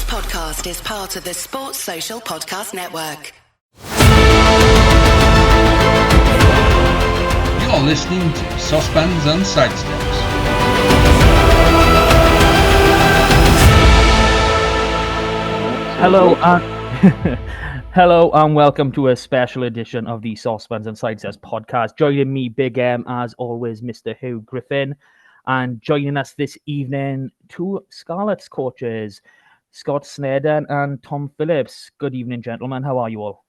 podcast is part of the Sports Social Podcast Network. You're listening to Saucepans and Sidesteps. Hello and welcome to a special edition of the Saucepans and Sidesteps podcast. Joining me, Big M, as always, Mr. Huw Griffin. And joining us this evening, two Scarlets coaches, Scott Sneddon and Tom Phillips. Good evening, gentlemen. How are you all?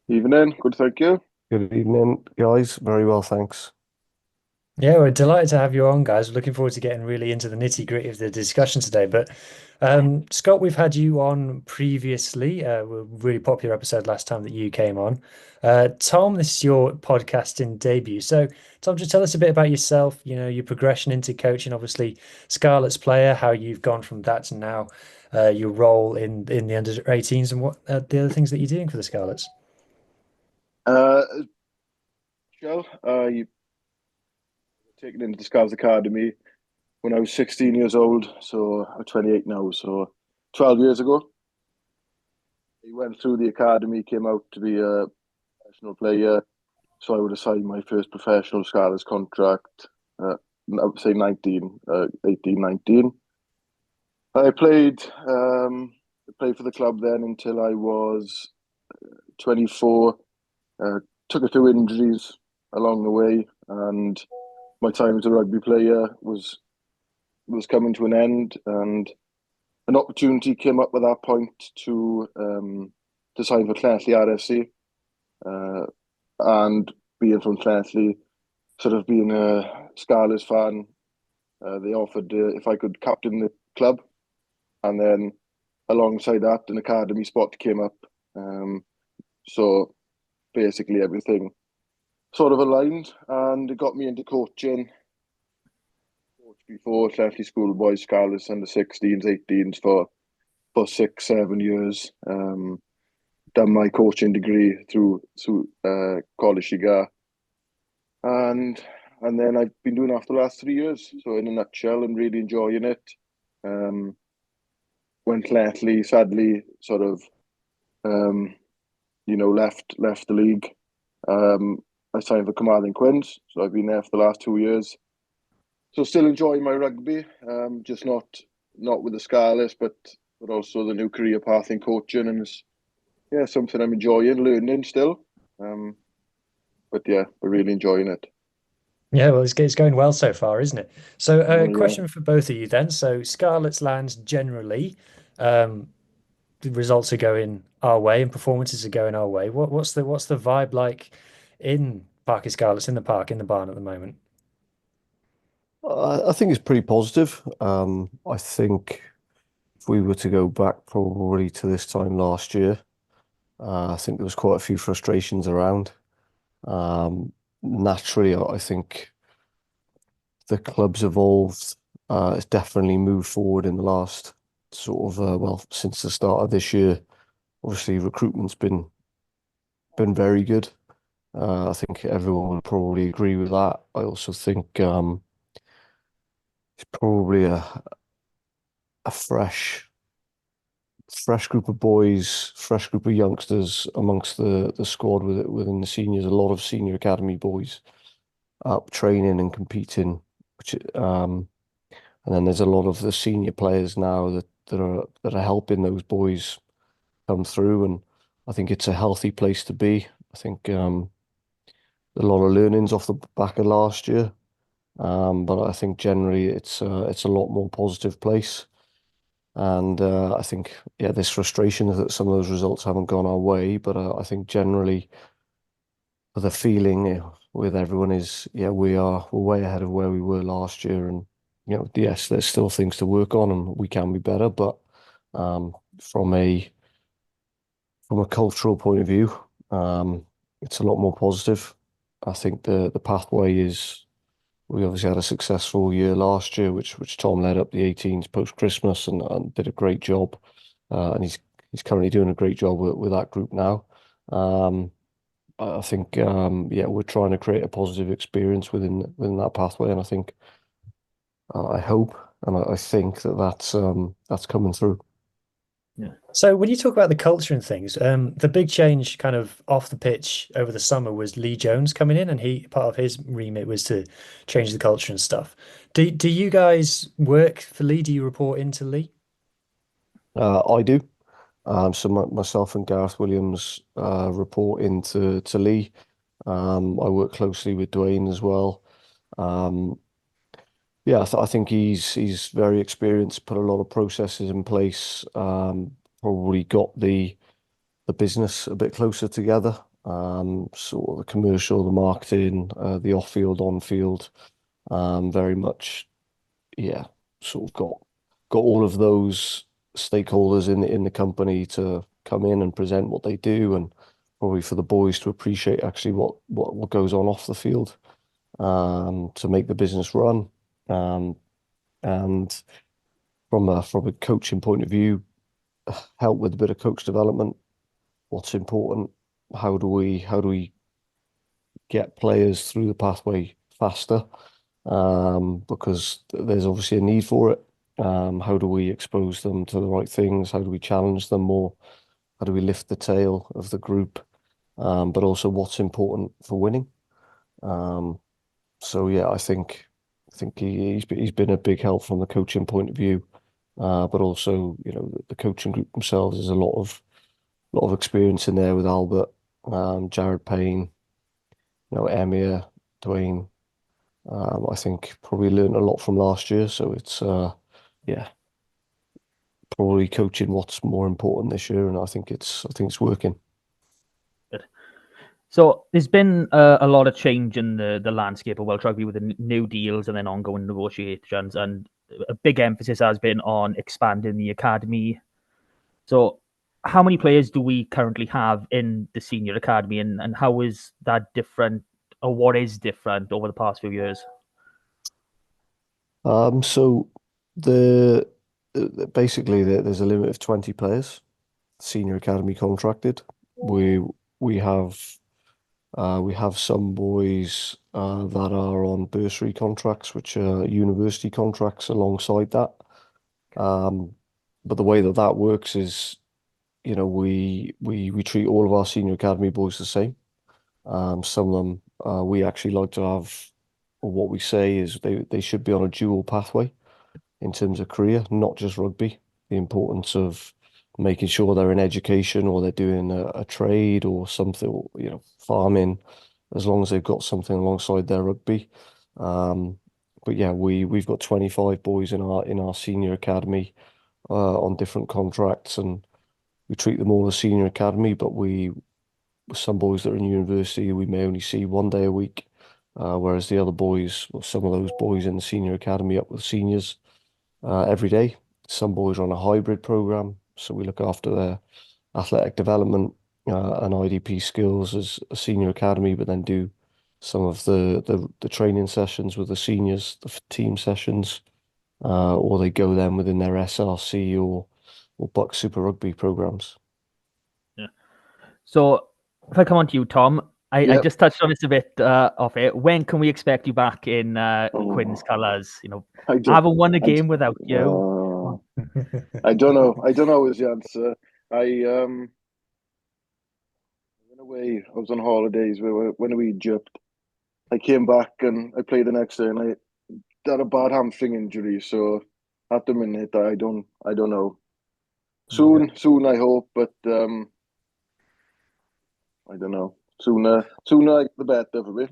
Evening. Good, thank you. Good evening, guys. Very well, thanks. Yeah, we're delighted to have you on, guys. We're looking forward to getting really into the nitty-gritty of the discussion today. But Scott, we've had you on previously. A really popular episode last time that you came on. Tom, this is your podcasting debut. So, Tom, just tell us a bit about yourself, your progression into coaching, obviously Scarlets player, how you've gone from that to now your role in the under-18s and what the other things that you're doing for the Scarlets. You taken into the Scarlets Academy when I was 16 years old, so I'm 28 now, so 12 years ago. I went through the academy, came out to be a professional player, so I would have signed my first professional Scarlets contract, I would say 18, 19. I played for the club then until I was 24. Took a few injuries along the way, and my time as a rugby player was coming to an end, and an opportunity came up at that point to sign for Llandovery RFC, and being from Llandovery, sort of being a Scarlets fan, they offered if I could captain the club, and then alongside that an academy spot came up, so basically everything sort of aligned, and it got me into coaching. Coached before Llandovery schoolboys, Scarlets under 16s, 18s for 6-7 years. Done my coaching degree through College Shigar, and then I've been doing it for the last 3 years. So in a nutshell, I'm really enjoying it. When Llandovery sadly sort of left the league, I signed for Carmarthen Quins, so I've been there for the last 2 years. So still enjoying my rugby, just not with the Scarlets, but also the new career path in coaching, and it's something I'm enjoying, learning still. But yeah, we're really enjoying it. Yeah, well, it's going well so far, isn't it? So, question for both of you then. So, Scarlets lands generally, the results are going our way and performances are going our way. What's the vibe like in Parky Scarlets, in the park, in the barn at the moment? I think it's pretty positive. I think if we were to go back probably to this time last year, I think there was quite a few frustrations around. Naturally, I think the club's evolved. It's definitely moved forward in the last sort of, since the start of this year. Obviously, recruitment's been very good. I think everyone would probably agree with that. I also think it's probably a fresh group of boys, fresh group of youngsters amongst the squad within the seniors. A lot of senior academy boys up training and competing, and then there's a lot of the senior players now that are helping those boys come through, and I think it's a healthy place to be. I think a lot of learnings off the back of last year, but I think generally it's a lot more positive place. And I think, there's frustration that some of those results haven't gone our way, but I think generally the feeling with everyone is, we're way ahead of where we were last year, and yes, there's still things to work on and we can be better, but from a cultural point of view, it's a lot more positive. I think the pathway is, we obviously had a successful year last year, which Tom led up the 18s post Christmas and did a great job, and he's currently doing a great job with that group now. I think we're trying to create a positive experience within that pathway, and I think I hope and I think that's coming through. So when you talk about the culture and things, the big change kind of off the pitch over the summer was Lee Jones coming in, and part of his remit was to change the culture and stuff. Do you guys work for Lee? Do you report into Lee? I do. So myself and Gareth Williams report into Lee. I work closely with Dwayne as well. Um, yeah, I think he's very experienced, put a lot of processes in place. Probably got the business a bit closer together. Sort of the commercial, the marketing, the off-field, on-field, very much, yeah, sort of got all of those stakeholders in the company to come in and present what they do, and probably for the boys to appreciate actually what goes on off the field, to make the business run. And from a coaching point of view, help with a bit of coach development. What's important? How do we get players through the pathway faster? Because there's obviously a need for it. How do we expose them to the right things? How do we challenge them more? How do we lift the tail of the group? But also what's important for winning. So yeah, I think he's been a big help from the coaching point of view. But also, the coaching group themselves, there's a lot of experience in there with Albert, Jared Payne, Emir, Dwayne. I think probably learned a lot from last year. So it's yeah, probably coaching what's more important this year, and I think it's working. Good. So there's been a lot of change in the landscape of Welsh rugby with the new deals and then ongoing negotiations, and a big emphasis has been on expanding the academy. So how many players do we currently have in the senior academy, and how is that different, or what is different over the past few years? So the basically there's a limit of 20 players, senior academy contracted. We we have we have some boys that are on bursary contracts, which are university contracts alongside that. Um, but the way that works is, we treat all of our senior academy boys the same. Some of them we actually like to have, or what we say is they should be on a dual pathway in terms of career, not just rugby. The importance of making sure they're in education or they're doing a trade or something, farming, as long as they've got something alongside their rugby. But yeah, we've got 25 boys in our senior academy on different contracts, and we treat them all as senior academy. But some boys that are in university, we may only see 1 day a week, whereas the other boys, well, some of those boys in the senior academy up with seniors every day. Some boys are on a hybrid program, so we look after their athletic development and IDP skills as a senior academy, but then do some of the training sessions with the seniors, the team sessions, or they go then within their SRC or Buck Super Rugby programs. Yeah. So if I come on to you, Tom, I Yep. just touched on this a bit off it. When can we expect you back in Quinn's Oh, colours? I I don't, haven't won a I, game without you. I don't know. I don't know is the answer. I went away. I was on holidays. Went to Egypt. I came back and I played the next day, and I had a bad hamstring injury. So at the minute, I don't know. Soon I hope, but I don't know. Sooner the better for me.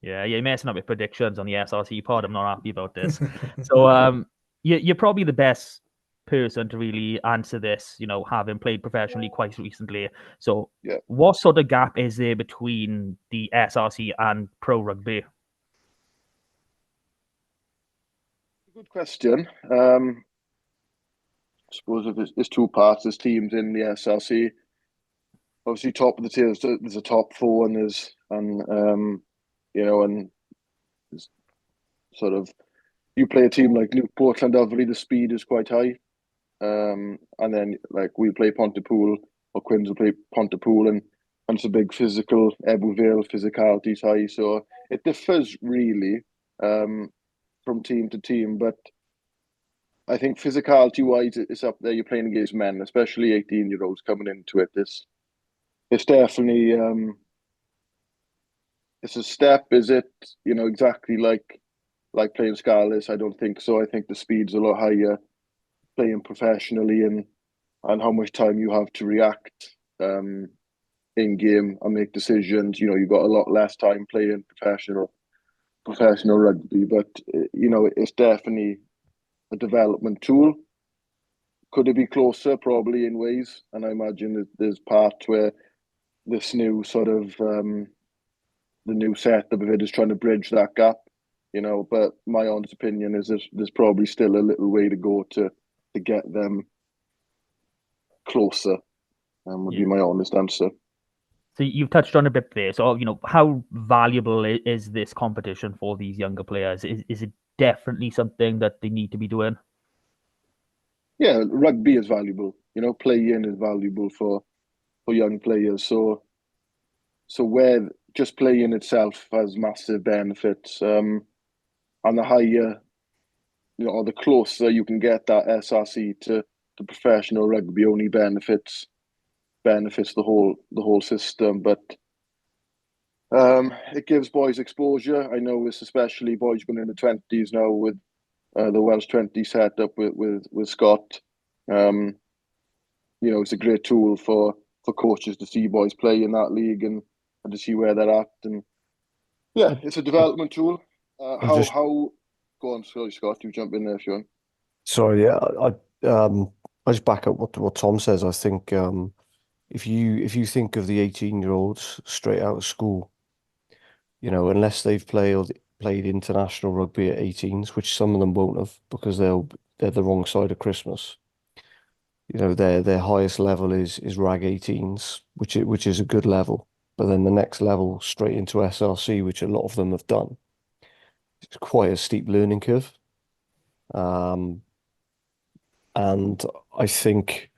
Yeah, you're messing up your predictions on the SRC pod. I'm not happy about this. So you're probably the best person to really answer this, having played professionally quite recently. So Yeah, what sort of gap is there between the SRC and pro rugby? good question. I suppose if there's two parts, there's teams in the SRC. Obviously, top of the tier, there's a top four, and and there's sort of you play a team like Newport, Llandovery, the speed is quite high. And then like we play Pontypool, or Quins will play Pontypool, and it's a big physical. Ebbw Vale physicality is high, so it differs really from team to team. But I think physicality-wise, it's up there. You're playing against men, especially 18-year-olds coming into it. It's definitely it's a step. Is it, exactly like playing Scarlets? I don't think so. I think the speed's a lot higher playing professionally, and how much time you have to react in game and make decisions. You've got a lot less time playing professional rugby, but it's definitely a development tool. Could it be closer? Probably in ways, and I imagine that there's parts where this new sort of the new setup of it is trying to bridge that gap. But my honest opinion is there's probably still a little way to go to get them closer. Would be my honest answer. So you've touched on a bit there. So, how valuable is this competition for these younger players? Is it definitely something that they need to be doing? Yeah, rugby is valuable. Playing is valuable for young players. So where just playing itself has massive benefits. And the higher, or the closer you can get that SRC to professional rugby, only benefits the whole system. But it gives boys exposure. I know it's especially boys going in the 20s now with the Welsh 20 set up with Scott. It's a great tool for coaches to see boys play in that league and to see where they're at. And yeah, it's a development tool. How? Go on, sorry, Scott. You jump in there if you want. Sorry, yeah, I just back up what Tom says. I think if you think of the 18-year-olds straight out of school, unless they've played international rugby at 18s, which some of them won't have because they're the wrong side of Christmas. Their highest level is rag 18s, which is a good level. But then the next level straight into SRC, which a lot of them have done, it's quite a steep learning curve. And I think,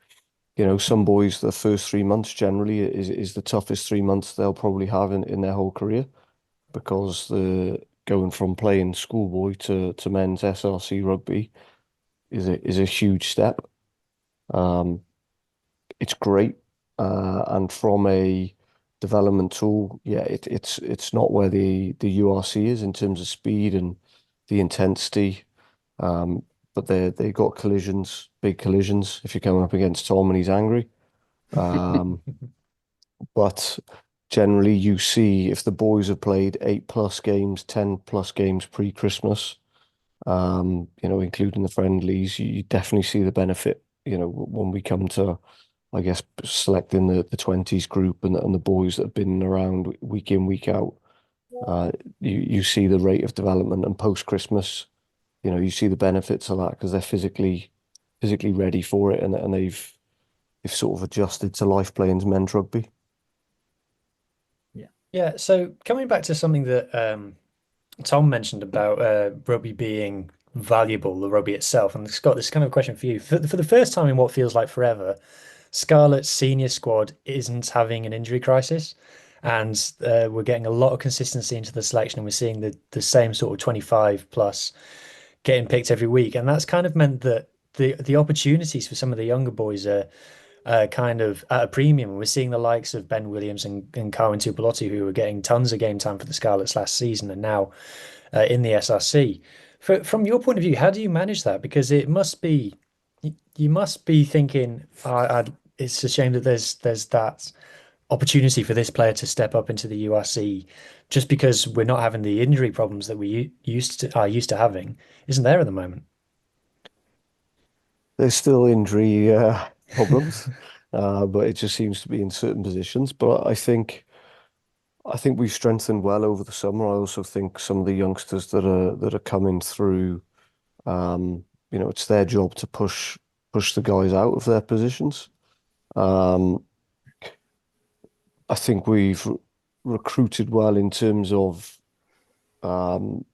some boys, the first 3 months generally is the toughest 3 months they'll probably have in their whole career, because the going from playing schoolboy to men's SRC rugby is a huge step. It's great, and from a development tool, yeah, it's not where the URC is in terms of speed and the intensity. But they got collisions, big collisions, if you're coming up against Tom and he's angry. But generally you see if the boys have played 8+ games, 10+ games pre-Christmas, including the friendlies, you definitely see the benefit, when we come to, I guess, selecting the 20s group and the boys that have been around week in, week out. You see the rate of development, and post-Christmas, you see the benefits of that because they're physically ready for it, and they've sort of adjusted to life playing men's rugby. Yeah. So coming back to something that Tom mentioned about rugby being valuable, the rugby itself, and Scott, this is kind of a question for you. For the first time in what feels like forever, Scarlet's senior squad isn't having an injury crisis, and we're getting a lot of consistency into the selection, and we're seeing the same sort of 25 plus getting picked every week, and that's kind of meant that the opportunities for some of the younger boys are kind of at a premium. We're seeing the likes of Ben Williams and Carwyn Tupelotti, who were getting tons of game time for the Scarlets last season, and now in the SRC. From your point of view, how do you manage that? Because it must be, you must be thinking, it's a shame that there's that opportunity for this player to step up into the URC just because we're not having the injury problems that we used to having, isn't there at the moment? There's still injury problems, but it just seems to be in certain positions. But I think we've strengthened well over the summer. I also think some of the youngsters that are coming through, it's their job to push the guys out of their positions. I think we've recruited well in terms of, and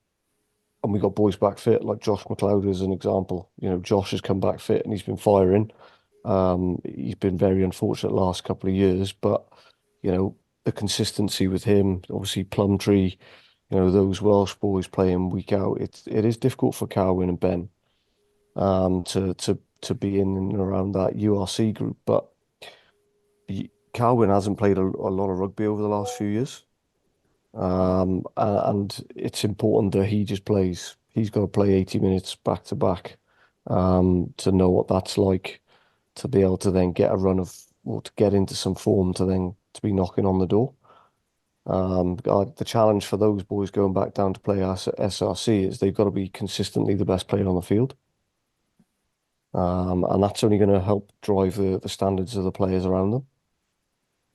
we got boys back fit, like Josh McLeod as an example. Josh has come back fit and he's been firing. He's been very unfortunate last couple of years, but the consistency with him, obviously Plumtree, those Welsh boys playing week out, it is difficult for Carwyn and Ben. to be in and around that URC group. But Carwyn hasn't played a lot of rugby over the last few years. And it's important that he just plays. He's got to play 80 minutes back to back to know what that's like, to be able to then get a run of, or to get into some form to be knocking on the door. The challenge for those boys going back down to play SRC is they've got to be consistently the best player on the field. And that's only going to help drive the standards of the players around them.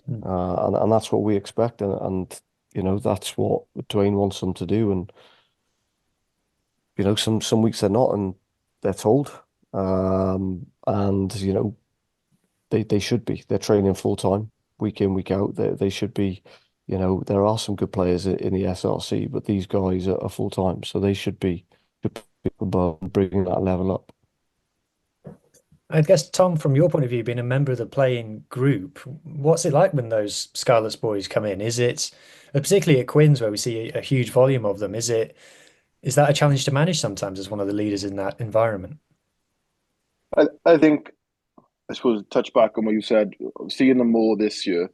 And that's what we expect. And you know, that's what Dwayne wants them to do. And, you know, some weeks they're not, and they're told. And, you know, they should be. They're training full time, week in, week out. They should be, you know, there are some good players in the SRC, but these guys are full time. So they should be above bringing that level up. I guess, Tom, from your point of view, being a member of the playing group, what's it like when those Scarlets boys come in? Is it, particularly at Quins, where we see a huge volume of them, is that a challenge to manage sometimes as one of the leaders in that environment? I think, I suppose, touch back on what you said, seeing them more this year.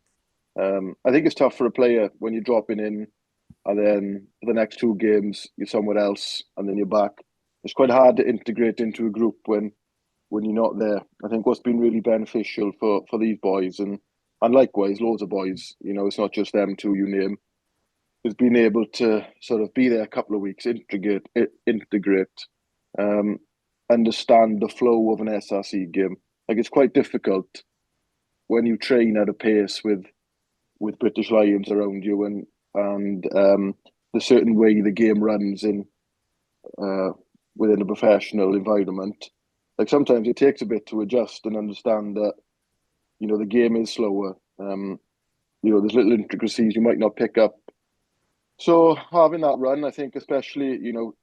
I think it's tough for a player when you're dropping in and then for the next two games you're somewhere else and then you're back. It's quite hard to integrate into a group when you're not there. I think what's been really beneficial for these boys and likewise loads of boys, you know, it's not just them two you name, is being able to sort of be there a couple of weeks, integrate, understand the flow of an SRC game. Like, it's quite difficult when you train at a pace with British Lions around you and the certain way the game runs in within a professional environment. Like, sometimes it takes a bit to adjust and understand that, you know, the game is slower. You know, there's little intricacies you might not pick up. So having that run, I think, especially, you know,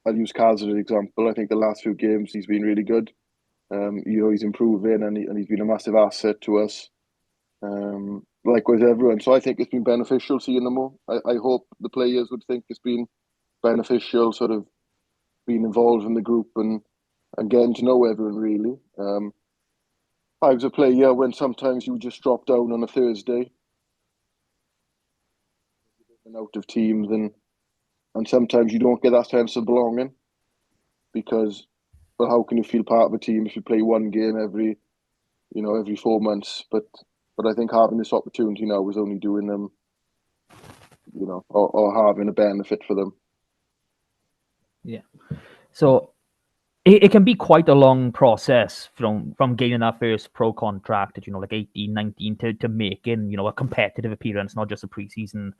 I'll use Kaz as an example. I think the last few games he's been really good. You know, he's improving and he's been a massive asset to us. Likewise, everyone. So I think it's been beneficial seeing them more. I hope the players would think it's been beneficial, sort of being involved in the group and getting to know everyone, really. I was a player when sometimes you would just drop down on a Thursday and out of teams, and sometimes you don't get that sense of belonging because, well, how can you feel part of a team if you play one game every 4 months? But I think having this opportunity now is only doing them, you know, or having a benefit for them. Yeah. So it can be quite a long process from gaining that first pro contract at, you know, like 18, 19 to making, you know, a competitive appearance, not just a preseason, you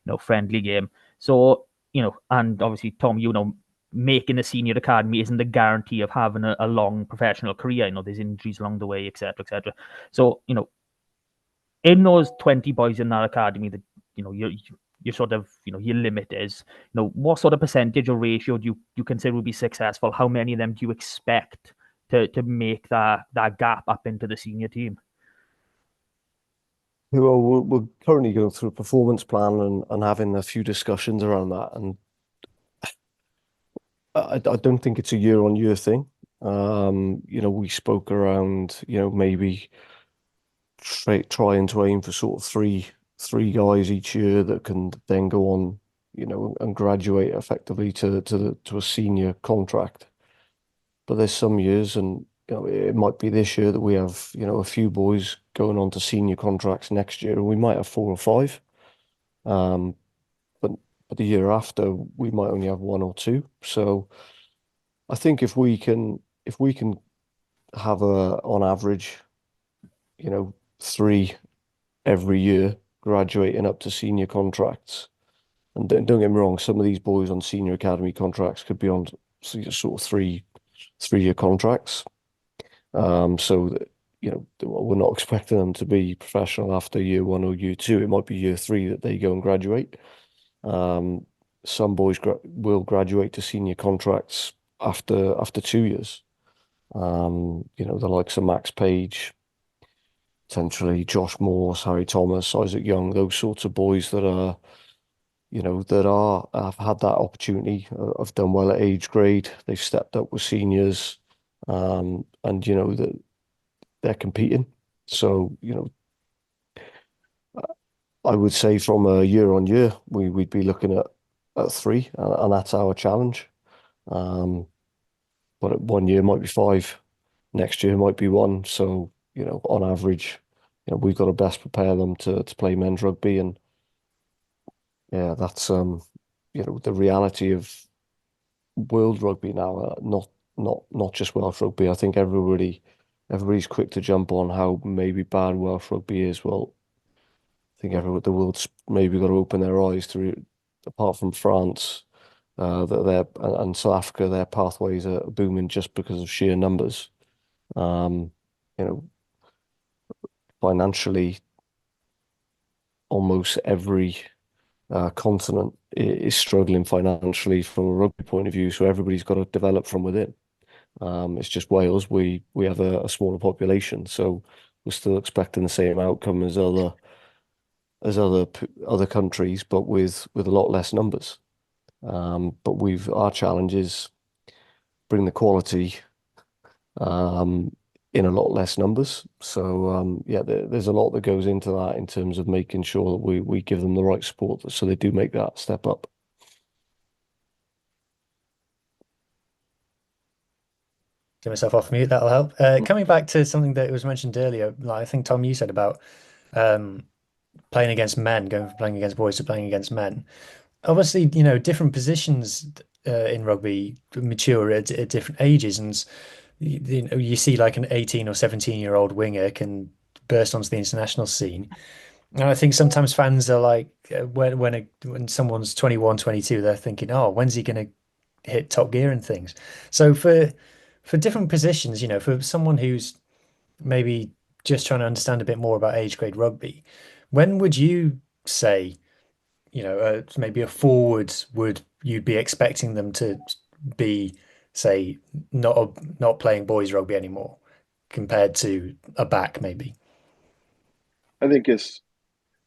know, friendly game. So, you know, and obviously, Tom, you know, making the senior academy isn't the guarantee of having a long professional career. You know, there's injuries along the way, etc., etc. So, you know, in those 20 boys in that academy that, you know, you're sort of, you know, your limit is, you know, what sort of percentage or ratio do you consider would be successful? How many of them do you expect to make that gap up into the senior team? Well, we're currently going through a performance plan and having a few discussions around that. And I don't think it's a year-on-year thing. You know, we spoke around, you know, maybe trying to aim for sort of three guys each year that can then go on, you know, and graduate effectively to a senior contract. But there's some years, and you know, it might be this year that we have, you know, a few boys going on to senior contracts next year, and we might have 4 or 5. But the year after we might only have 1 or 2. So I think if we can have on average, you know, 3 every year graduating up to senior contracts. And don't get me wrong, some of these boys on senior academy contracts could be on sort of 3-year contracts. So that, you know, we're not expecting them to be professional after year 1 or year 2. It might be year 3 that they go and graduate. Some boys will graduate to senior contracts after 2 years. You know, the likes of Max Page, potentially Josh Morse, Harry Thomas, Isaac Young, those sorts of boys that are, that have had that opportunity, have done well at age grade. They've stepped up with seniors, and that they're competing. So, I would say from a year on year, we'd be looking at three, and that's our challenge. But one year might be five, next year might be one. So, on average, we've got to best prepare them to play men's rugby. And yeah, that's the reality of world rugby now, not just Welsh rugby. I think everybody's quick to jump on how maybe bad Welsh rugby is. Well, I think the world's maybe got to open their eyes to, apart from France, that and South Africa, their pathways are booming just because of sheer numbers. Um, you know, Financially, almost every continent is struggling financially from a rugby point of view. So everybody's got to develop from within. It's just Wales. We have a smaller population, so we're still expecting the same outcome as other countries, but with a lot less numbers. But our challenge is bring the quality in a lot less numbers. So yeah, there's a lot that goes into that in terms of making sure that we give them the right support so they do make that step up. Get myself off mute, that'll help. Coming back to something that was mentioned earlier, like I think Tom, you said about playing against men, going from playing against boys to playing against men. Obviously, different positions in rugby mature at different ages, and you see like an 18 or 17-year-old winger can burst onto the international scene. And I think sometimes fans are like, when someone's 21, 22, they're thinking, oh, when's he going to hit top gear and things. So for different positions, for someone who's maybe just trying to understand a bit more about age grade rugby, when would you say, maybe a forward you'd be expecting them to be, say, not playing boys rugby anymore compared to a back maybe? I think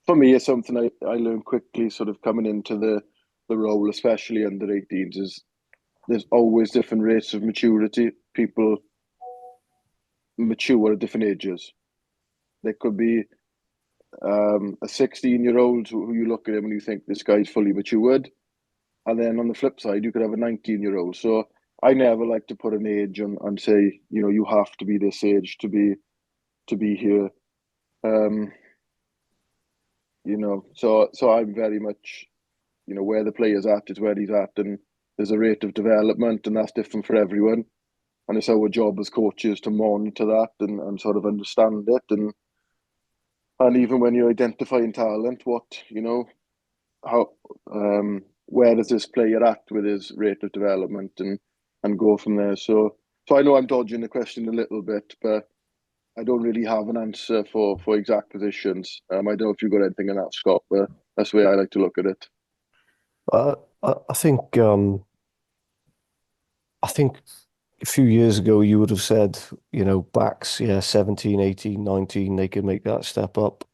for me, it's something I learned quickly, sort of coming into the role, especially under 18s, is there's always different rates of maturity. People mature at different ages. There could be a 16-year-old who you look at him and you think this guy's fully matured, and then on the flip side, you could have a 19-year-old. So I never like to put an age on and say, you have to be this age to be here. So I'm very much, where the player's at is where he's at, and there's a rate of development, and that's different for everyone. And it's our job as coaches to monitor that and sort of understand it, and even when you're identifying talent, how where does this player at with his rate of development, and go from there. So I know I'm dodging the question a little bit, but I don't really have an answer for exact positions. I don't know if you've got anything in that, Scott, but that's the way I like to look at it. I think a few years ago you would have said, backs, 17, 18, 19, they could make that step up.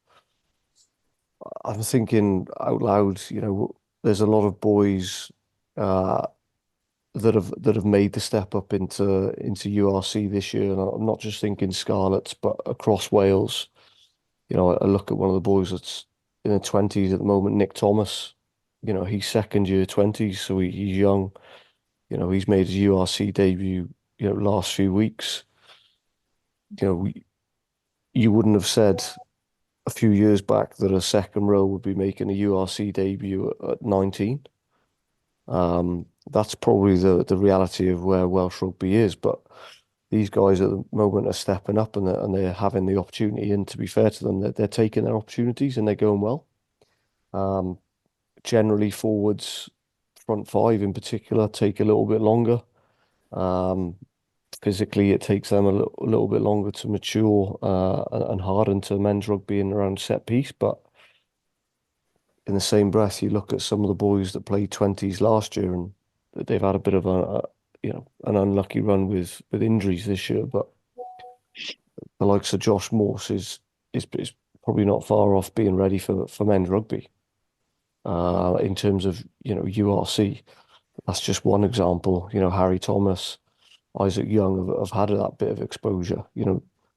I'm thinking out loud, there's a lot of boys that have made the step up into URC this year, and I'm not just thinking Scarlets, but across Wales. I look at one of the boys that's in the 20s at the moment, Nick Thomas. He's second year 20s, so he's young. He's made his URC debut, last few weeks. You wouldn't have said a few years back that a second row would be making a URC debut at 19. That's probably the reality of where Welsh rugby is. But these guys at the moment are stepping up, and they're having the opportunity. And to be fair to them, they're taking their opportunities and they're going well. Generally, forwards, front five in particular, take a little bit longer. Physically, it takes them a little bit longer to mature and harden to men's rugby and around set piece. But in the same breath, you look at some of the boys that played 20s last year, and they've had a bit of an unlucky run with injuries this year. But the likes of Josh Morse is probably not far off being ready for men's rugby. in terms of, URC. That's just one example. Harry Thomas, Isaac Young have had that bit of exposure.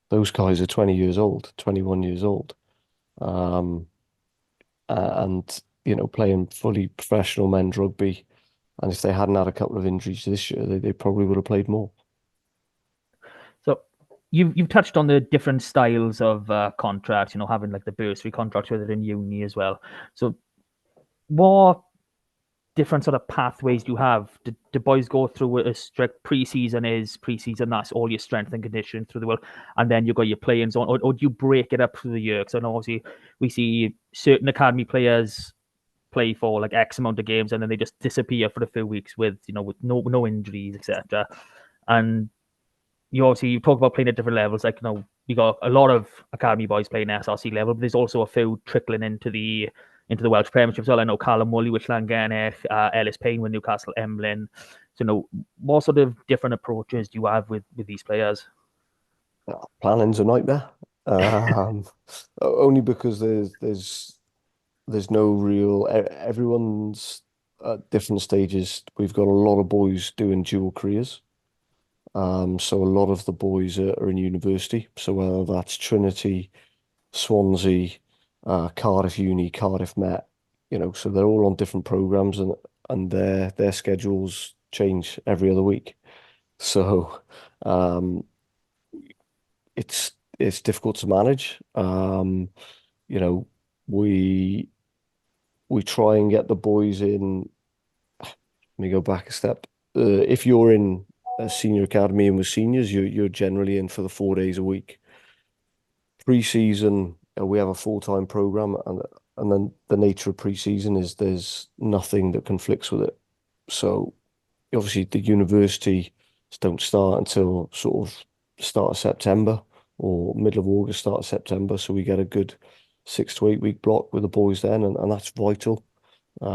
Those guys are 20 years old, 21 years old. And, playing fully professional men's rugby. And if they hadn't had a couple of injuries this year, they probably would have played more. So you've touched on the different styles of contracts, having like the bursary contracts whether in uni as well. So what different sort of pathways do you have? Do boys go through a strict pre-season? That's all your strength and conditioning through the world, and then you've got your playing zone, or do you break it up through the year? Because I know obviously we see certain academy players play for like X amount of games and then they just disappear for a few weeks with no injuries, etc. And you talk about playing at different levels. Like, we got a lot of academy boys playing SRC level, but there's also a few trickling into the Welsh Premiership as well. I know Callum Woolley with Llandovery, Ellis Payne with Newcastle Emlyn. So, what sort of different approaches do you have with these players? Planning's a nightmare. Only because there's no real. Everyone's at different stages. We've got a lot of boys doing dual careers. So a lot of the boys are in university. So whether that's Trinity, Swansea, Cardiff Uni, Cardiff Met, so they're all on different programs and their schedules change every other week. So it's difficult to manage. We try and get the boys in. Let me go back a step. If you're in a senior academy and with seniors, you're generally in for the 4 days a week. Pre-season, we have a full-time program, and then the nature of pre-season is there's nothing that conflicts with it. So obviously the universities don't start until sort of start of September or middle of August, start of September. So we get a good 6 to 8 week block with the boys then, and that's vital.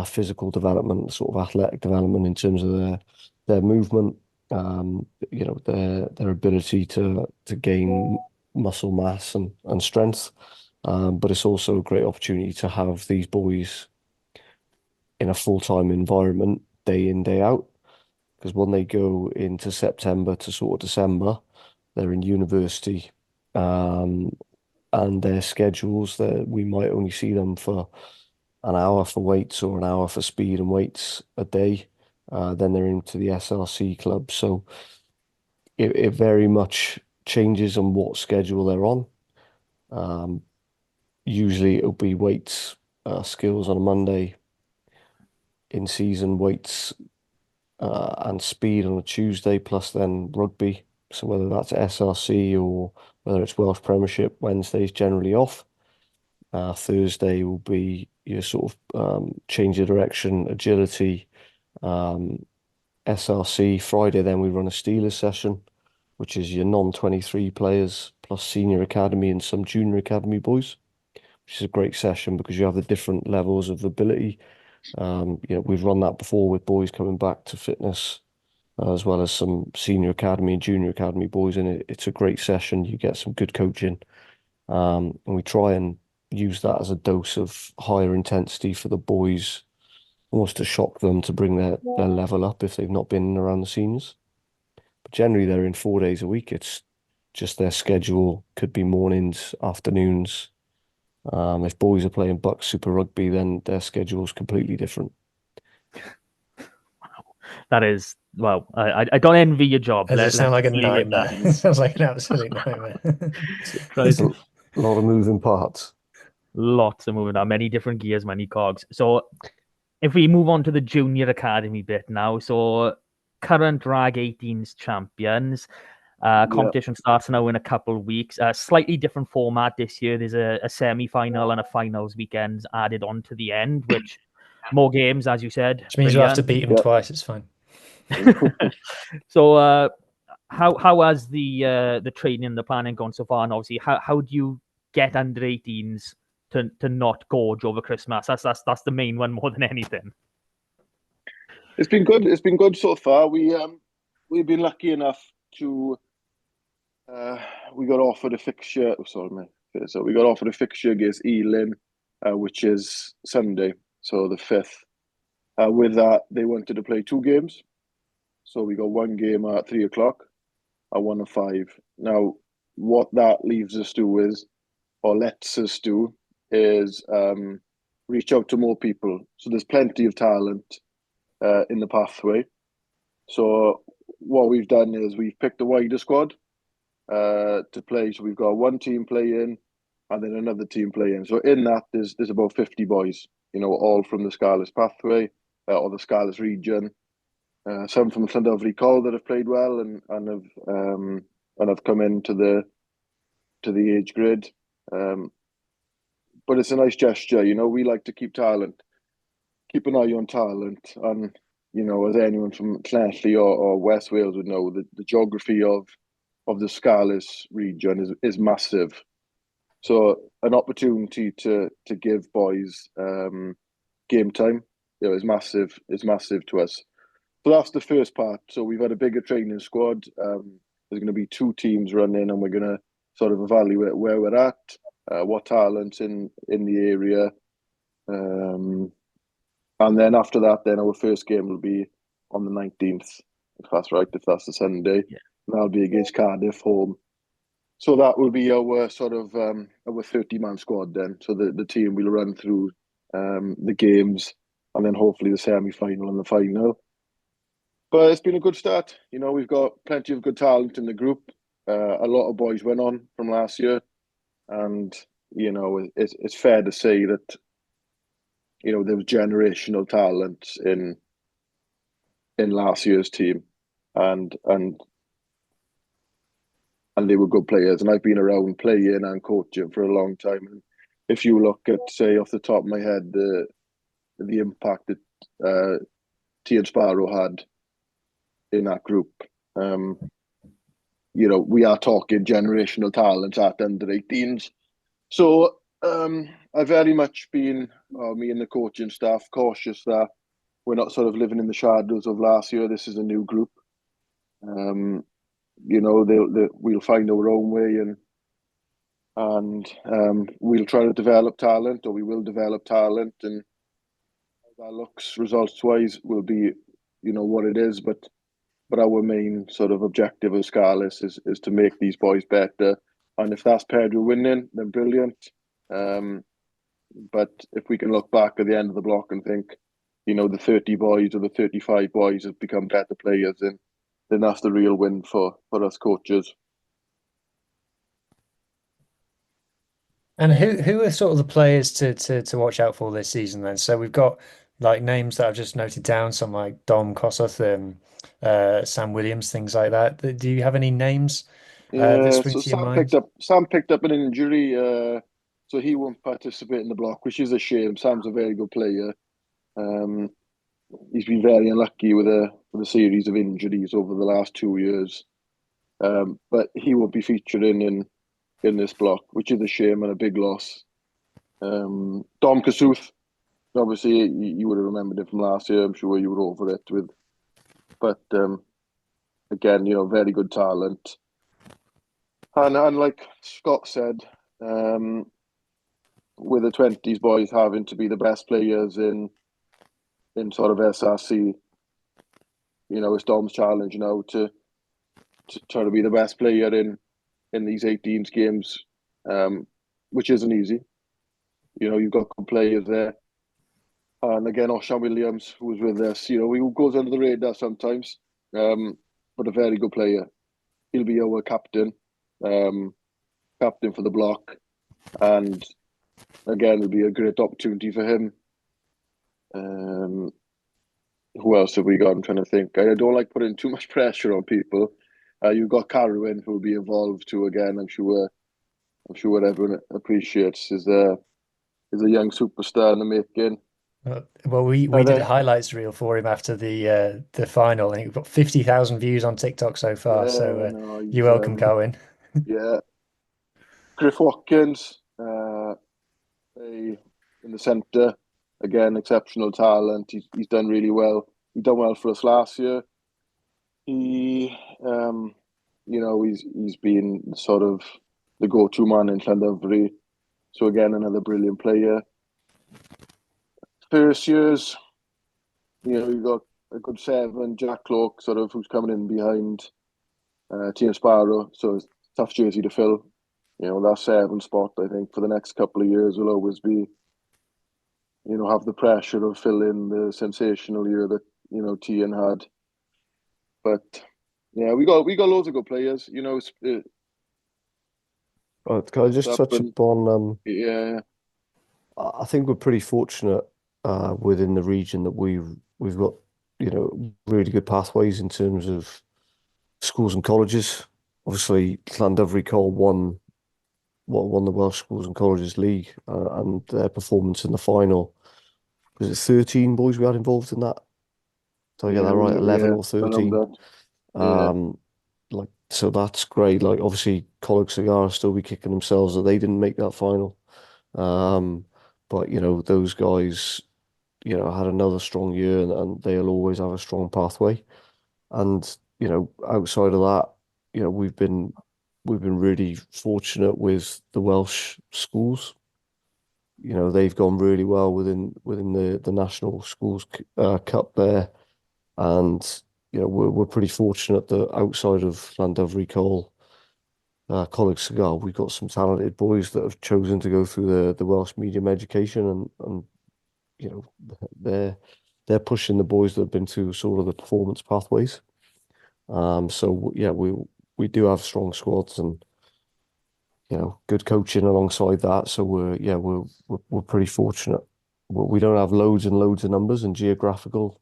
Physical development, sort of athletic development in terms of their movement, their ability to gain muscle mass and strength. But it's also a great opportunity to have these boys in a full-time environment day in, day out. Because when they go into September to sort of December, they're in university, and their schedules, we might only see them for an hour for weights or an hour for speed and weights a day. Then they're into the SRC club. So it very much changes on what schedule they're on. Usually it'll be weights, skills on a Monday, in season weights and speed on a Tuesday, plus then rugby. So whether that's SRC or whether it's Welsh Premiership, Wednesday's generally off. Thursday will be your sort of change of direction, agility, SRC. Friday then we run a Steelers session, which is your non-23 players plus senior academy and some junior academy boys, which is a great session because you have the different levels of ability. We've run that before with boys coming back to fitness, as well as some senior academy and junior academy boys, and it's a great session. You get some good coaching, and we try and use that as a dose of higher intensity for the boys, almost to shock them to bring their level up if they've not been around the seniors. But generally they're in 4 days a week. It's just their schedule could be mornings, afternoons. If boys are playing Bucks Super Rugby, then their schedule is completely different. That is, well, I don't envy your job. Does it sound like a leave it at nightmare? that. It sounds like an absolute nightmare. There's a lot of moving parts. Lots of moving on, many different gears, many cogs. So if we move on to the junior academy bit now, so current Rag 18s champions, competition starts now in a couple of weeks. Slightly different format this year. There's a semi-final and a finals weekend added on to the end, which more games, as you said. Which means we'll have to beat him twice. It's fine. So how has the training and the planning gone so far? And obviously, how do you get under 18s to not gorge over Christmas? That's the main one more than anything. It's been good. It's been good so far. We've been lucky enough to we got offered a fixture. Oh, sorry, mate. So we got offered a fixture against Ealing, which is Sunday. so the 5th. With that, they wanted to play 2 games. So we got 1 game at 3 o'clock and 1 at 5. Now, what that leaves us do is, or lets us do, is reach out to more people. So there's plenty of talent in the pathway. So what we've done is we've picked a wider squad to play. So we've got 1 team playing and then another team playing. So in that, there's about 50 boys, all from the Scarlets pathway or the Scarlets region. Some from Llandovery Col that have played well and have come into the age grid. But it's a nice gesture, we like to keep an eye on talent. And, as anyone from Llanelli or West Wales would know, the geography of the Scarlets region is massive. So an opportunity to give boys game time, is massive to us. So that's the first part. So we've had a bigger training squad. There's going to be 2 teams running, and we're going to sort of evaluate where we're at, what talent's in the area. And then after that, then our first game will be on the 19th, if that's right, if that's the Sunday. Yeah. That'll be against Cardiff home. So that will be our sort of our 30-man squad then. So the team will run through the games and then hopefully the semi-final and the final. But it's been a good start. We've got plenty of good talent in the group. A lot of boys went on from last year. And, it's fair to say that, there was generational talent in last year's team. And they were good players. And I've been around playing and coaching for a long time. And if you look at, say, off the top of my head, the impact that T and Sparrow had in that group, we are talking generational talent at under 18s. So I've very much been, me and the coaching staff, cautious that we're not sort of living in the shadows of last year. This is a new group. We'll find our own way and we'll try to develop talent, or we will develop talent, and how that looks results-wise will be, what it is. But our main sort of objective of Scarlets is to make these boys better. And if that's paired with winning, then brilliant. But if we can look back at the end of the block and think, the 30 boys or the 35 boys have become better players, then that's the real win for us coaches. And who are sort of the players to watch out for this season then? So we've got like names that I've just noted down, some like Dom Kossuth, Sam Williams, things like that. Do you have any names that spring So to your mind? Sam picked up an injury, so he won't participate in the block, which is a shame. Sam's a very good player. He's been very unlucky with a series of injuries over the last 2 years, but he won't be featuring in this block, which is a shame and a big loss. Dom Kossuth, obviously you would have remembered it from last year. I'm sure you were over it with, but again, very good talent. And like Scott said, with the 20s boys having to be the best players in sort of SRC, it's Dom's challenge now to try to be the best player in these 18s games, which isn't easy. You've got good players there. And again, Oshan Williams, who was with us, he goes under the radar sometimes, but a very good player. He'll be our captain for the block. And again, it'll be a great opportunity for him. Who else have we got? I'm trying to think. I don't like putting too much pressure on people. You've got Carwyn, who will be involved too. Again, I'm sure everyone appreciates is a young superstar in the making. Well, we did a highlights reel for him after the final, and he got 50,000 views on TikTok so far. Yeah, so no, you're welcome, Cohen. Yeah, Griff Watkins, in the centre, again, exceptional talent. He's done really well. He done well for us last year. He, he's been sort of the go-to man in Llandovery. So again, another brilliant player. first years, you've got a good 7, Jack Clark, sort of, who's coming in behind Tien Sparrow, so it's a tough jersey to fill. That 7 spot, I think, for the next couple of years will always be, have the pressure of filling the sensational year that, Tien had. But yeah, we got loads of good players. Can I just touch upon? Yeah, I think we're pretty fortunate within the region that we've got really good pathways in terms of schools and colleges. Obviously, Llandovery Cole won the Welsh Schools and Colleges League, and their performance in the final, was it 13 boys we had involved in that? Did I get that right? 11 or 13? That. So that's great. Like, obviously, Coleg Cigar still be kicking themselves that they didn't make that final. But those guys, had another strong year, and they'll always have a strong pathway. And outside of that, we've been really fortunate with the Welsh schools. They've gone really well within the National Schools Cup there, and we're pretty fortunate that outside of Llandovery Cole, Coleg Cigar, we've got some talented boys that have chosen to go through the Welsh medium education, and they're pushing the boys that have been through sort of the performance pathways. So yeah, we do have strong squads and good coaching alongside that. So we're pretty fortunate. We don't have loads and loads of numbers and geographical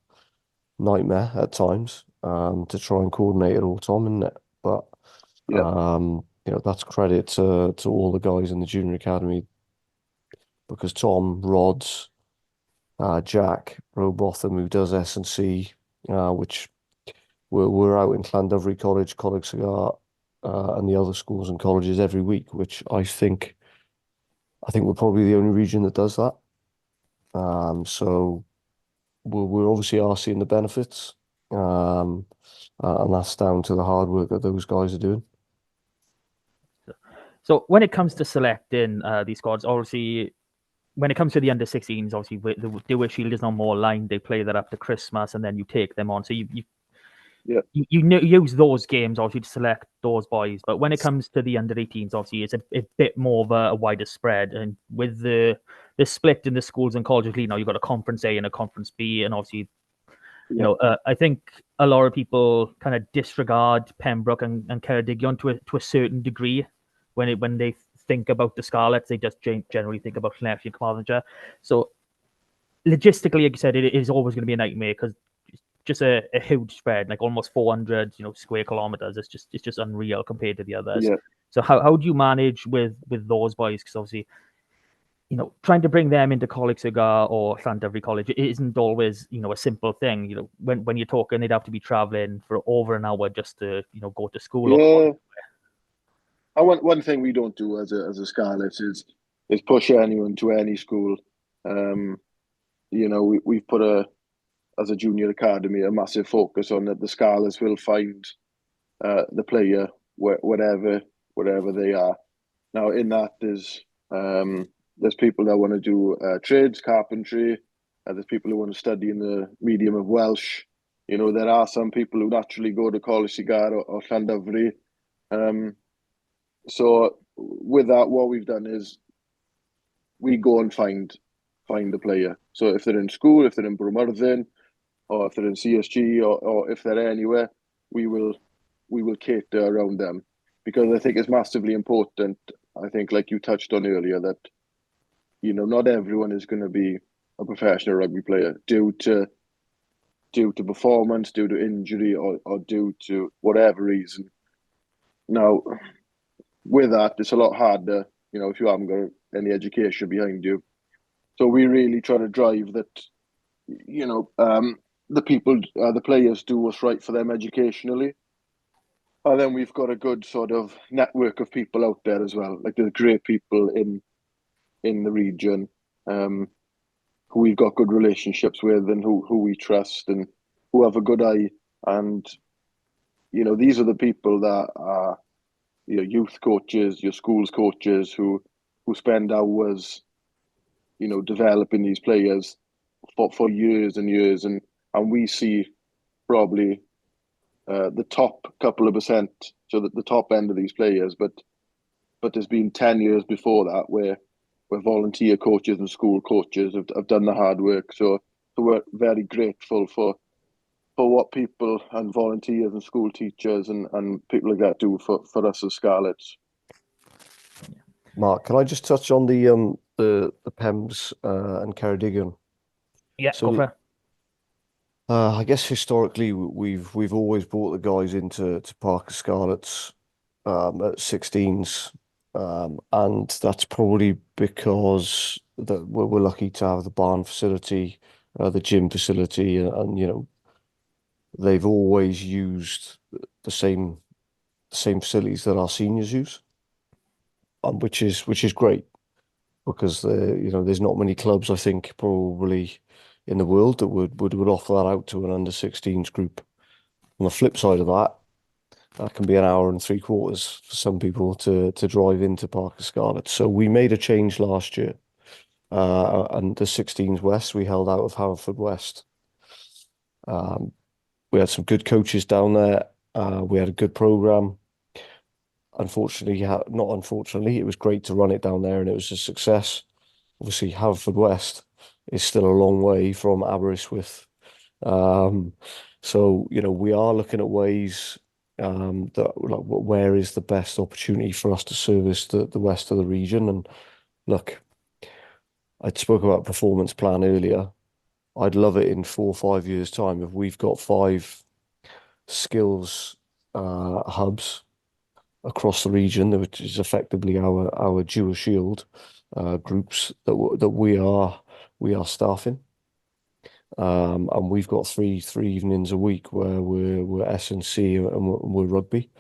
nightmare at times to try and coordinate it all, Tom, isn't it? But that's credit to all the guys in the junior academy, because Tom, Rods, Jack Robotham, who does S&C, which we're out in Llandovery College, Coleg Cigar, and the other schools and colleges every week, which I think we're probably the only region that does that. So we obviously are seeing the benefits, and that's down to the hard work that those guys are doing. So when it comes to selecting these squads, obviously, when it comes to the under-16s, obviously the Dewar Shield is now more aligned. They play that after Christmas, and then you take them on. So you use those games obviously to select those boys. But when it comes to the under-18s, obviously it's a bit more of a wider spread. And with the split in the schools and colleges league, now you've got a Conference A and a Conference B, and obviously, I think a lot of people kind of disregard Pembroke and Ceredigion to a certain degree when they think about the Scarlets. They just generally think about Llanelli and Carmarthenshire. So logistically, like you said, it is always going to be a nightmare because just a huge spread, like almost 400 square kilometers. It's just unreal compared to the others. Yeah. So how do you manage with those boys? Because obviously, trying to bring them into Coleg Cigar or Llandovery College, it isn't always a simple thing. When you're talking, they'd have to be traveling for over an hour just to go to school. Yeah. One thing we don't do as a Scarlets is push anyone to any school. We've put as a junior academy a massive focus on that the Scarlets will find the player wherever they are. Now in that there's people that want to do trades, carpentry. There's people who want to study in the medium of Welsh. There are some people who naturally go to Coleg Cigar or Llandovery. So with that, what we've done is we go and find the player. So if they're in school, if they're in Brumarthen, or if they're in CSG, or if they're anywhere, we will cater around them, because I think it's massively important. I think, like you touched on earlier, that not everyone is going to be a professional rugby player due to performance, due to injury, or due to whatever reason. Now, with that, it's a lot harder, if you haven't got any education behind you. So we really try to drive that, the players do what's right for them educationally. And then we've got a good sort of network of people out there as well. Like, there's great people in the region who we've got good relationships with, and who we trust, and who have a good eye. And, these are the people that are your youth coaches, your schools coaches, who spend hours, developing these players. for years and years, and we see probably the top couple of percent, so that the top end of these players, but there's been 10 years before that where volunteer coaches and school coaches have done the hard work. So we're very grateful for what people and volunteers and school teachers and people like that do for us as Scarlets. Mark, can I just touch on the Pems and Ceredigion? Yeah, So, go for it. I guess historically we've always brought the guys into Parker Scarlets at 16s, and that's probably because that we're lucky to have the barn facility, the gym facility, and you know they've always used the same facilities that our seniors use, which is great because you know there's not many clubs I think probably in the world that would offer that out to an under 16s group. On the flip side of that can be an hour and 3/4 for some people to drive into Parker Scarlets. So we made a change last year, and the 16s West we held out of Haverfordwest. We had some good coaches down there. We had a good program. Unfortunately, not unfortunately, it was great to run it down there, and it was a success. Obviously, Haverfordwest is still a long way from Aberystwyth. So, you know, we are looking at ways that like where is the best opportunity for us to service the west of the region. And look, I spoke about performance plan earlier. I'd love it in 4 or 5 years' time if we've got 5 skills hubs across the region, which is effectively our dual shield groups that we are staffing, and we've got three evenings a week where we're S&C and we're rugby.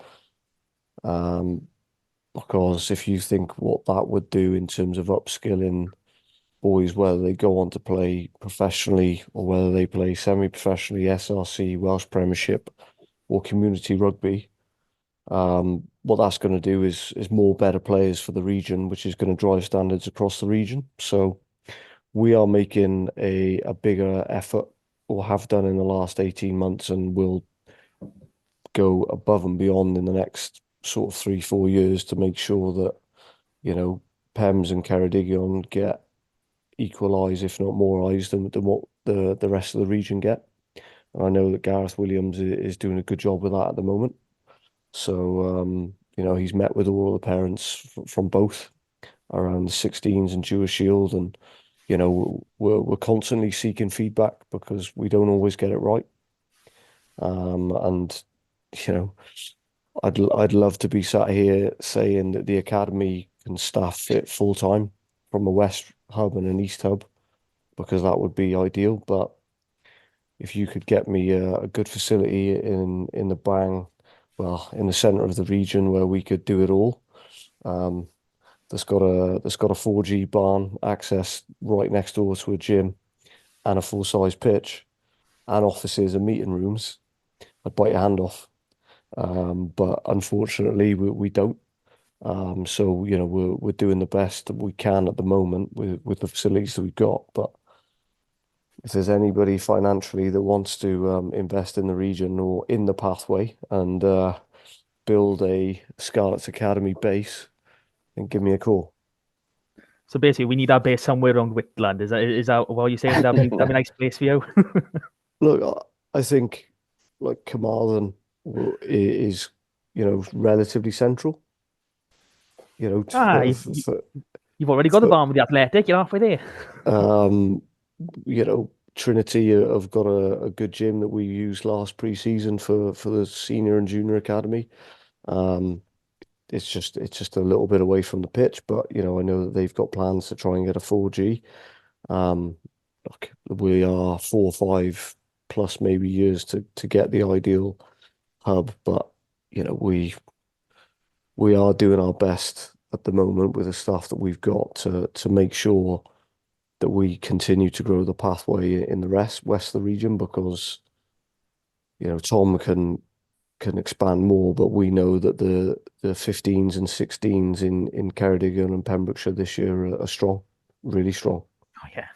Because if you think what that would do in terms of upskilling boys, whether they go on to play professionally or whether they play semi-professionally, SRC, Welsh Premiership, or community rugby. What that's going to do is more better players for the region, which is going to drive standards across the region. So we are making a bigger effort, or have done in the last 18 months, and will go above and beyond in the next sort of 3-4 years to make sure that, you know, Pems and Ceredigion get equal eyes, if not more eyes, than what the rest of the region get. And I know that Gareth Williams is doing a good job with that at the moment. So, you know, he's met with all the parents from both around the 16s and Jewish Shield, and you know we're constantly seeking feedback because we don't always get it right. And you know, I'd love to be sat here saying that the academy can staff it full time from a West hub and an East hub, because that would be ideal. But if you could get me a good facility in the Bang, well, in the centre of the region where we could do it all, that's got a 4G barn access right next door to a gym and a full-size pitch and offices and meeting rooms, I'd bite your hand off. But unfortunately, we don't. So you know we're doing the best that we can at the moment with the facilities that we've got. But if there's anybody financially that wants to invest in the region or in the pathway and build a Scarlets Academy base, then give me a call. So basically, we need our base somewhere around Whitland. Is that what you're saying? That'd be a nice place for you. Look, I think like Carmarthen is, you know, relatively central. You know, you've already got the barn with the Athletic. You're halfway there. You know, Trinity have got a good gym that we used last pre-season for the senior and junior academy. It's just a little bit away from the pitch, but you know, I know that they've got plans to try and get a 4G. Look, we are 4 or 5 plus maybe years to get the ideal hub, but you know, we are doing our best at the moment with the staff that we've got to make sure that we continue to grow the pathway in the west of the region, because you know Tom can expand more, but we know that the 15s and 16s in Ceredigion and Pembrokeshire this year are strong, really strong. Oh yeah,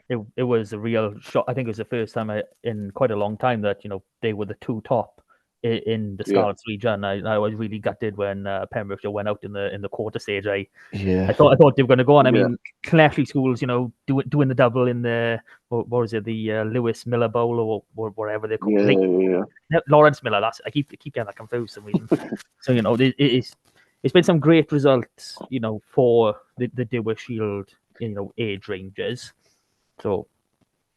it was a real shock. I think it was the first time in quite a long time that they were the two top in the Yeah. Scarlets region. I was really gutted when Pembrokeshire went out in the quarter stage. I Yeah. thought they were going to go on. I Yeah. mean, Clefley schools, doing the double in the what was it, the Lewis Miller Bowl or whatever they call it. Yeah. Lawrence Miller. I keep getting that confused for some reason. So it's been some great results, for the Dewar Shield, age ranges. So,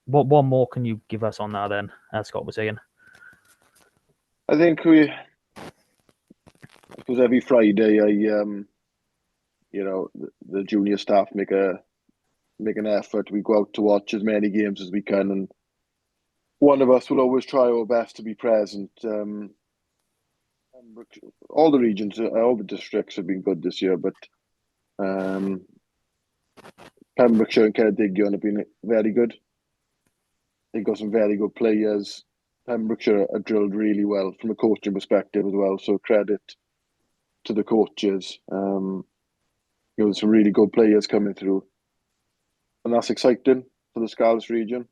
what more can you give us on that then? As Scott was saying. I think because every Friday the junior staff make an effort. We go out to watch as many games as we can, and one of us will always try our best to be present. All the regions, all the districts have been good this year, but Pembrokeshire and Ceredigion have been very good. They've got some very good players. Pembrokeshire are drilled really well from a coaching perspective as well, so credit to the coaches. There's some really good players coming through, and that's exciting for the Scarlets region.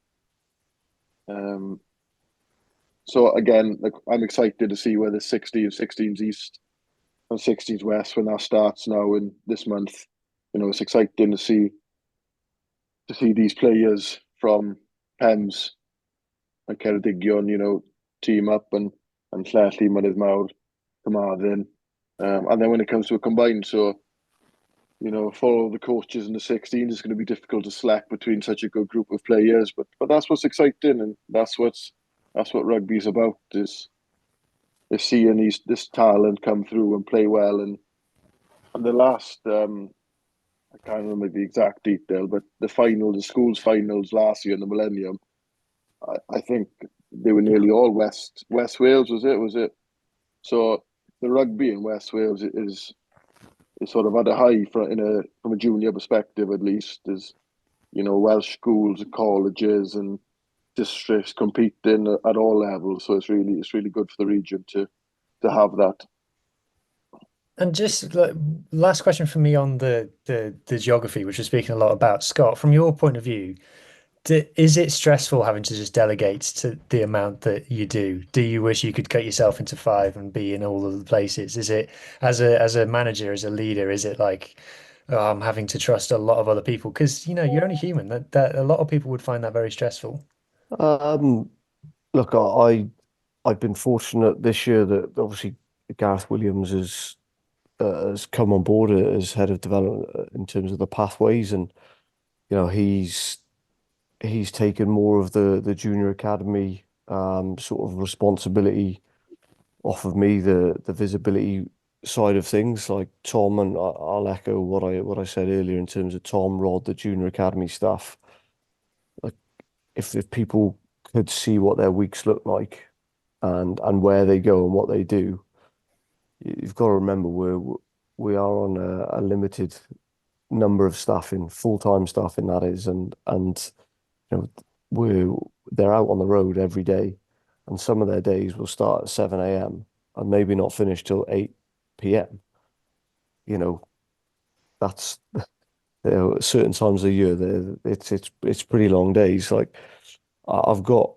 So again, I'm excited to see where the 16s East and 16s West, when that starts now in this month. It's exciting to see these players from Pems and Ceredigion, team up and Llandovery, Mynydd Mawr, Carmarthen. And then when it comes to a combined, so for the coaches in the 16s, it's going to be difficult to select between such a good group of players. But that's what's exciting, and that's what rugby's about, is seeing this talent come through and play well. And the last, I can't remember the exact detail, but the schools finals last year in the Millennium, I think they were nearly all West Wales, was it? So the rugby in West Wales is sort of at a high from a junior perspective, at least. There's Welsh schools and colleges and districts competing at all levels. So it's really good for the region to have that. And just last question for me on the geography, which we're speaking a lot about, Scott. From your point of view, is it stressful having to just delegate to the amount that you do? Do you wish you could cut yourself into 5 and be in all of the places? Is it as a manager, as a leader, is it like, oh, I'm having to trust a lot of other people? Because you're only human. That a lot of people would find that very stressful. Look, I've been fortunate this year that obviously Gareth Williams has come on board as head of development in terms of the pathways, and he's taken more of the junior academy sort of responsibility off of me, the visibility side of things. Like Tom, and I'll echo what I said earlier in terms of Tom, Rod, the junior academy staff. Like if people could see what their weeks look like and where they go and what they do, you've got to remember we are on a limited number of staffing, full-time staffing that is, and they're out on the road every day, and some of their days will start at 7 a.m. and maybe not finish till 8 p.m. That's certain times of the year it's pretty long days. Like I've got,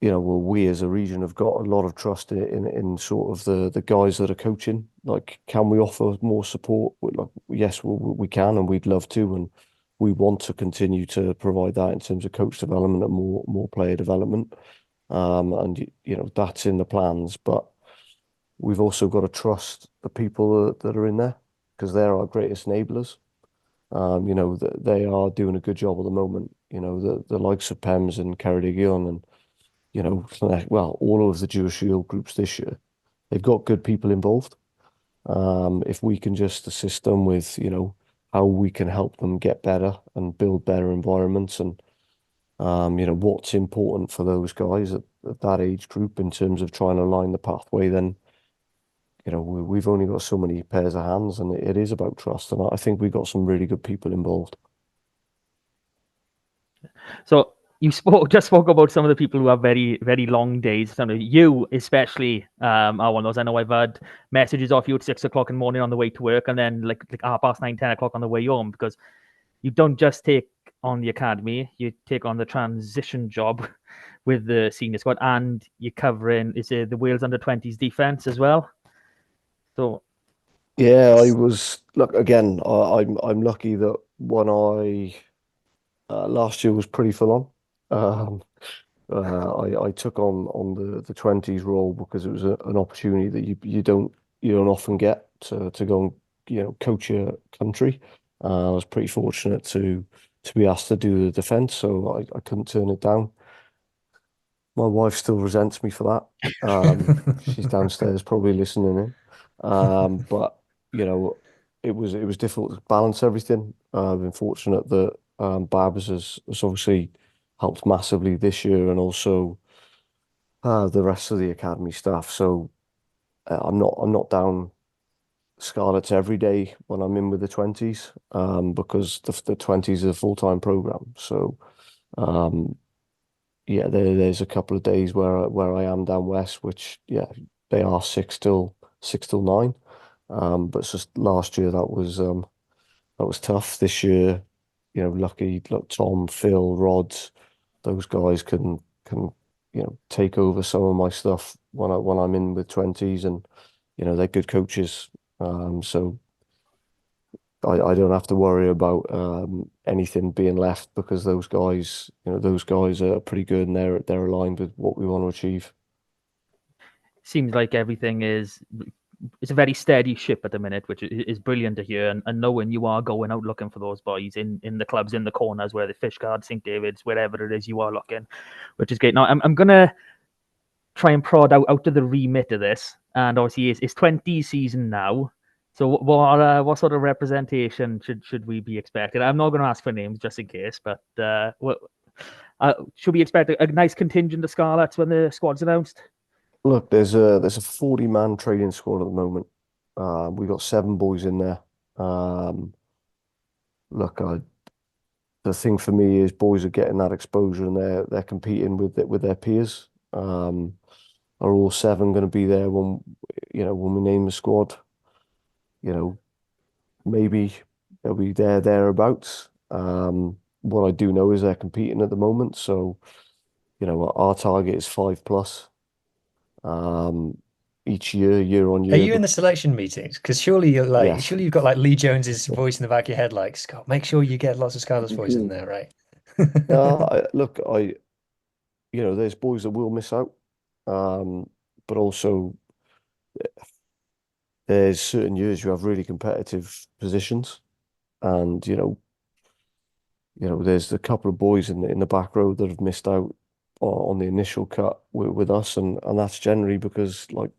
we as a region have got a lot of trust in sort of the guys that are coaching. Like, can we offer more support? Like, yes, we can, and we'd love to, and we want to continue to provide that in terms of coach development and more player development. And that's in the plans, but we've also got to trust the people that are in there, because they're our greatest enablers. They are doing a good job at the moment. The likes of Pems and Ceredigion and all of the Dewar Shield groups this year, they've got good people involved. If we can just assist them with, how we can help them get better and build better environments, and what's important for those guys at that age group in terms of trying to line the pathway, then we've only got so many pairs of hands, and it is about trust. And I think we've got some really good people involved. So you just spoke about some of the people who have very, very long days. You especially are one of those. I know I've had messages off you at 6 o'clock in the morning on the way to work, and then like 9:30, 10 o'clock on the way home, because you don't just take on the academy, you take on the transition job with the senior squad, and you're covering the Wales under-20s defence as well. So Yeah, I was look again. I'm lucky that when I last year was pretty full on. I took on the twenties role because it was an opportunity that you don't often get to go and coach your country. I was pretty fortunate to be asked to do the defence, so I couldn't turn it down. My wife still resents me for that. She's downstairs probably listening in. But it was difficult to balance everything. I've been fortunate that Babs has obviously helped massively this year, and also the rest of the academy staff. So I'm not down Scarlets every day when I'm in with the twenties, because the twenties is a full-time program. So um, yeah, there's a couple of days where I am down west, which they are six till nine. But it's just last year that was tough. This year, lucky, look, Tom, Phil, Rods, those guys can take over some of my stuff when I'm in with twenties, and they're good coaches. So I don't have to worry about anything being left, because those guys are pretty good, and they're aligned with what we want to achieve. seems like everything it's a very steady ship at the minute, which is brilliant to hear. And knowing you are going out looking for those boys in the clubs, in the corners, where the Fishguard, St David's, wherever it is you are looking, which is great. Now I'm gonna try and prod out of the remit of this, and obviously it's 20 season now. So what sort of representation should we be expecting? I'm not going to ask for names just in case, but should we expect a nice contingent of Scarlets when the squad's announced? Look, there's a 40-man training squad at the moment. We've got 7 boys in there. Look, the thing for me is boys are getting that exposure, and they're competing with their peers. Are all 7 going to be there when we name the squad? Maybe they'll be thereabouts. What I do know is they're competing at the moment, so our target is 5 plus each year on Are year. you in the selection meetings? Because surely Yes. surely you've got like Lee Jones's voice in the back of your head, like, Scott, make sure you get lots of Scarlett's voice in there, right? Look, there's boys that will miss out, but also there's certain years you have really competitive positions, and there's a couple of boys in the back row that have missed out on the initial cut with us, and that's generally because like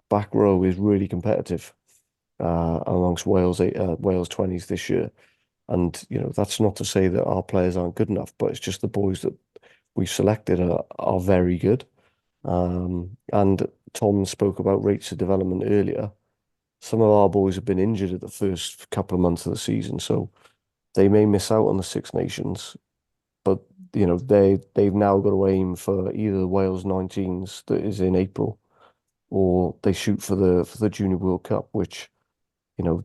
back row is really competitive amongst Wales 20s this year, and that's not to say that our players aren't good enough, but it's just the boys that we've selected are very good. And Tom spoke about rates of development earlier. Some of our boys have been injured at the first couple of months of the season, so they may miss out on the Six Nations, but they've now got to aim for either the Wales 19s that is in April, or they shoot for the Junior World Cup, which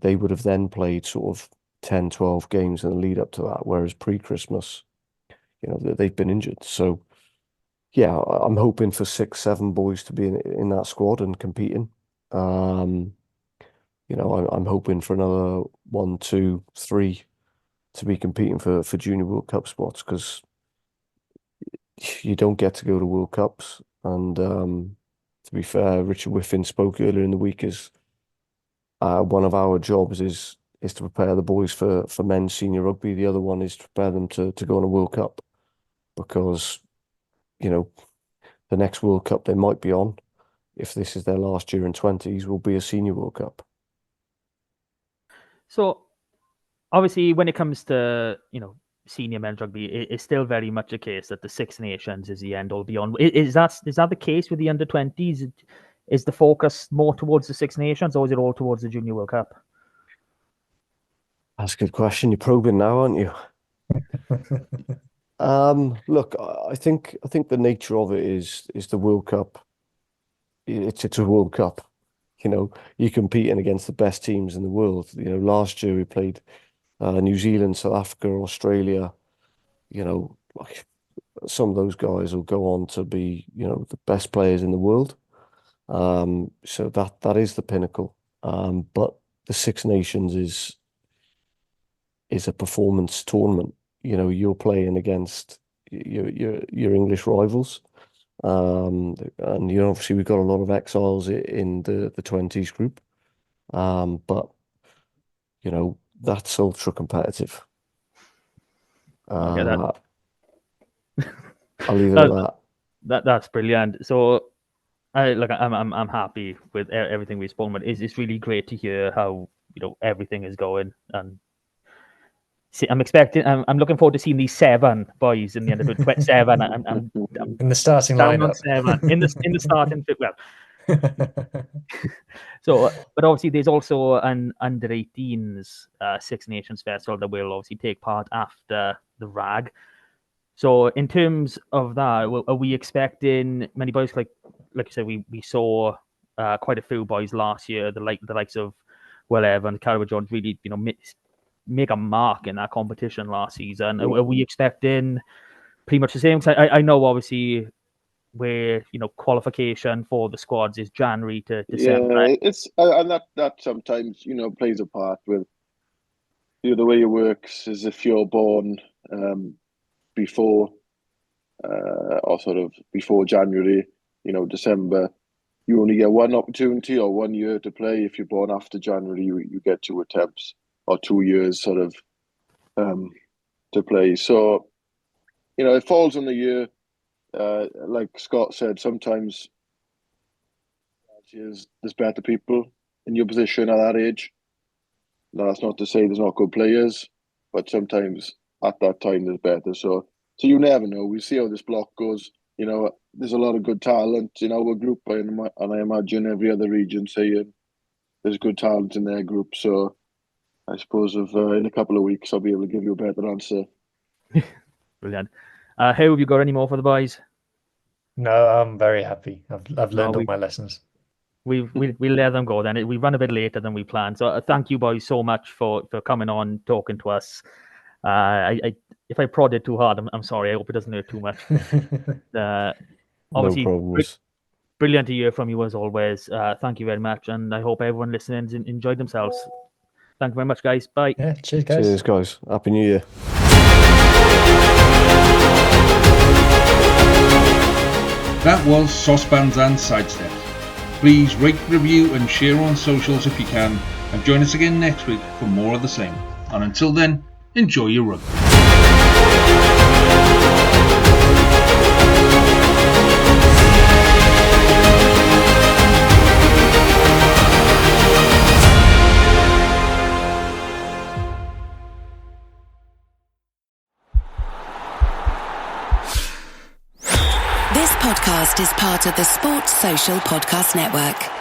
they would have then played sort of 10, 12 games in the lead up to that, whereas pre-Christmas, they've been injured. So yeah, I'm hoping for 6, 7 boys to be in that squad and competing. I'm hoping for another 1, 2, 3 to be competing for Junior World Cup spots, because you don't get to go to World Cups. And to be fair, Richard Whiffin spoke earlier in the week, is one of our jobs is to prepare the boys for men's senior rugby. The other one is to prepare them to go on a World Cup, because the next World Cup they might be on, if this is their last year in 20s, will be a Senior World Cup. So obviously, when it comes to senior men's rugby, it's still very much a case that the Six Nations is the end all beyond. Is that the case with the under-20s? Is the focus more towards the Six Nations, or is it all towards the Junior World Cup? That's a good question. You're probing now, aren't you? Look, I think the nature of it is the World Cup. It's a World Cup. You're competing against the best teams in the world. Last year we played New Zealand, South Africa, Australia, like some of those guys will go on to be, the best players in the world. So that is the pinnacle. But the Six Nations is a performance tournament. You're playing against your English rivals. And obviously we've got a lot of exiles in the 20s group. But that's ultra competitive. Okay, that. I'll leave it at that. That's brilliant. So, I'm happy with everything we've spoken about. It's really great to hear how everything is going, and I'm looking forward to seeing these 7 boys in the end of it. 27. I'm in the starting down lineup. on 7 in the starting fit. Well, so, but obviously there's also an under 18s Six Nations festival that will obviously take part after the RAG. So in terms of that, are we expecting many boys like you said? We saw quite a few boys last year. The likes of Will Evans, Carol Jones really make a mark in that competition last season. Are we expecting pretty much the same? Because I know obviously where qualification for the squads is January to December. Yeah, it's and that sometimes plays a part with the way it works. Is if you're born before or sort of before January, December, you only get one opportunity or 1 year to play. If you're born after January, you get 2 attempts or 2 years sort of to play. So it falls on the year. Like Scott said, sometimes there's better people in your position at that age. Now, that's not to say there's not good players, but sometimes at that time there's better. So you never know. We see how this block goes. There's a lot of good talent in our group, and I imagine every other region saying there's good talent in their group. So I suppose in a couple of weeks I'll be able to give you a better answer. Brilliant. How have you got any more for the boys? No, I'm very happy. I've learned all my lessons. We'll let them go then. We run a bit later than we planned. So thank you boys so much for coming on, talking to us. If I prodded too hard, I'm sorry. I hope it doesn't hurt too much. Obviously, no problems. Brilliant to hear from you as always. Thank you very much, and I hope everyone listening enjoyed themselves. Thank you very much, guys. Bye. Yeah, cheers, guys. Cheers, guys. Happy New Year. That was Saucepans and Sidesteps. Please rate, review and share on socials if you can, and join us again next week for more of the same. And until then, enjoy your rugby. This podcast is part of the Sports Social Podcast Network.